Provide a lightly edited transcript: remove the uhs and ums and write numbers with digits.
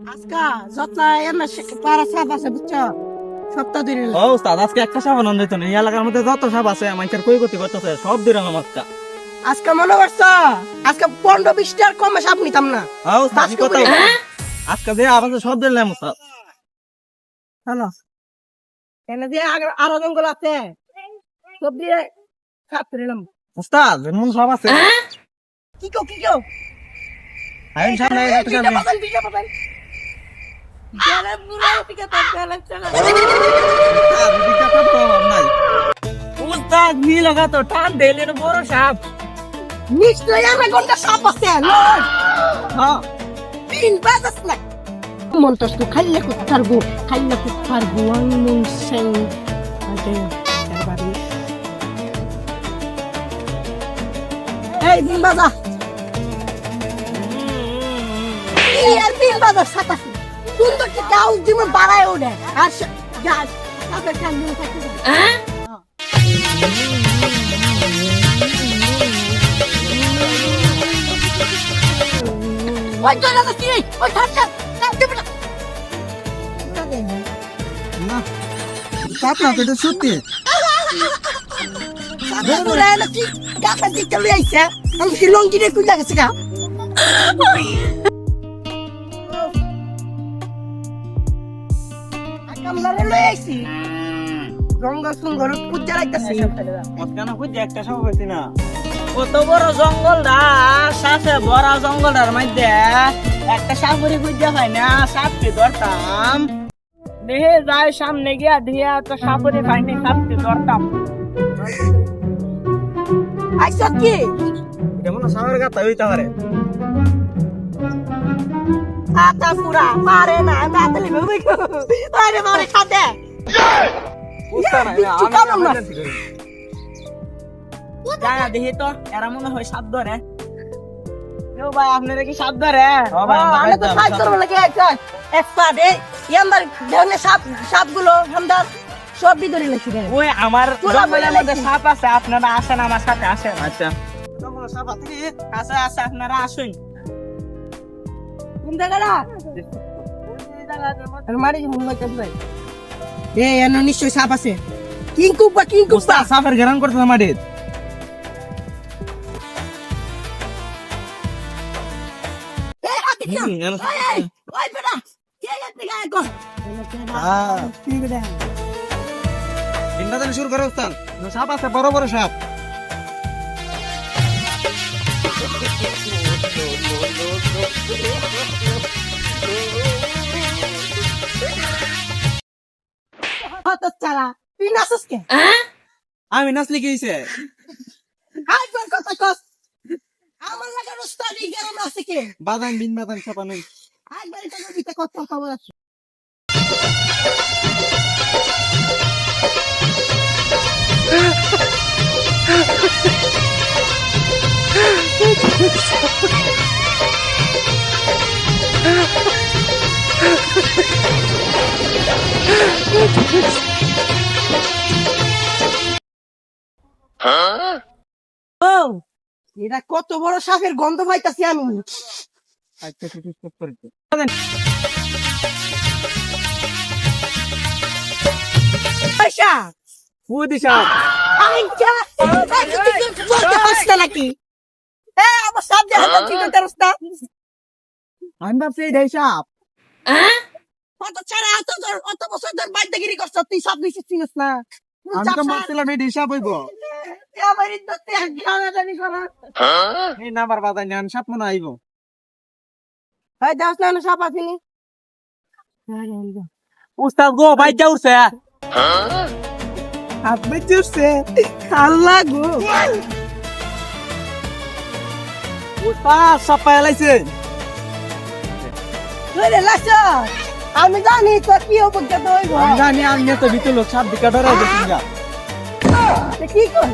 আজকা যত এমন পারা সাপ আছে বুঝছো সপ্তাহ ধরে ও উস্তাদ আজকে একটা সাপ আনন্দ দিত না এই এলাকার মধ্যে যত সাপ আছে মানুষের কই করতে করতেছে সব দিলাম আজকে আজকে মনে করছো আজকে 15-20টার কমে সাপ নিতাম না ও উস্তাদ কি কথা আজকে যে আবার সব দিলাম উস্তাদ হ্যালো এনে দিয়ে আরো জঙ্গল আছে সব দিয়ে সাপ ফেলাম উস্তাদ এমন সব আছে কি কো আইন সামনে একটা সাপ গেলে পুরো পিকে তো গেলে চলে উস্তাদ নি লাগা তো টান দেলে বড় সাপ নিশ্চয়ই আমার কোনটা সাপ আছে লর্ড হ্যাঁ তিন বাজাস না মন্তস তো খাইলে কুত্তারগো আনমন সেন আগে এবারে এই তিন বাজা এই আর তিন বাজা সাতাশি তুই তো কি গাউস দিমে বাড়ায় ওঠে আর যা সাপের কান দিয়ে থাকতে ওই তো না কি ওই থামছা দেব না না সাপ না তো সত্যি সাপের না কি গাটা দিতে লই আইছে আমি কি লঙ্গি রে কুইলা গেছে গা কামলারে লই আইছি রঙ্গা সুন্দর পূজা রাখতাছি কেন খুঁজে একটা সাপ হইছে না কত বড় জঙ্গলটা সাথে বড় জঙ্গলটার মধ্যে একটা সাপুরি খুঁজে হয় না সাপকে ধরতাম দেহে যায় সামনে গিয়া দিয়া তো সাপুরি পাইনি সাপকে ধরতাম আইছো কি যেমন সাপের গাতা হইতে পারে আতা পুরা পারে না দাঁতলি বেবি আরে মারে খাতে উস্তাদ না আমি জানা দেখি তো এরা মনে হয় সাপ ধরে কেউ ভাই আপনারা কি সাপ ধরে আমি তো সাইজ করব লাগে এক্সপার্ট এই ইয়ামার দেহনে সাপগুলো হামদার সব বিদরি লাগছে ওই আমার জঙ্গলের মধ্যে সাপ আছে আপনারা আসেন আমার সাথে আসেন আচ্ছা জঙ্গলে সাপ আছে কি আছে আছে আপনারা আসুন কোন জায়গাটা আর মারি মুম্বাই কাছে এই এনো নিশ্চয় সাপ আছে কিং কুপা উস্তাদ সাপের ঘেরান করতে মাটির এই হাতে কি ওই বেটা কে গেছে গায় কো কি বেটা ইন্দাদানি শুরু করো উস্তাদ সাপ আছে বড় বড় সাপ কত চালা তুই নাচস কে আমি নাচলে কি হইছে হাই কোন কথা কস আমার লাগা উস্তাদি গরম আছে কে বাদাম বিন বাদাম ছাপানো একবারে তো দিতে কত খবর আছে ও এটা কত বড় সাপের গন্ধ পাইতাছি আমি আচ্ছা ঠিক করেছে পয়সা ফুদি সাপ আইয়া বলতে হচ্ছে নাকি এ আমার সাপ দেখা তো কি করতে রাস্তা আমি ভাবছি এই সাপ কত ছাড়া অত বছর ধর বাইদাগিরি করছ তুই সাপ নিছিস চিনিস না আমি তো ভাবছিলাম এই সাপ হইব আমার ইজ্জতে গানা জানি করা এই নাম্বার বাদাই নেন সাপ মনে আইব ভাই দাস না সাপ আসেনি উস্তাদ গো ভাই যাউছে আপনি চুষছে আল্লাহ গো উস্তাদ সাপ পাইলাইছে ধরে লাসা আমি জানি তো কি অবজ্ঞা তো হইব আমি জানি আমি তো ভিতর লোক সাপ দিকা ধরে দেখি যা কি কর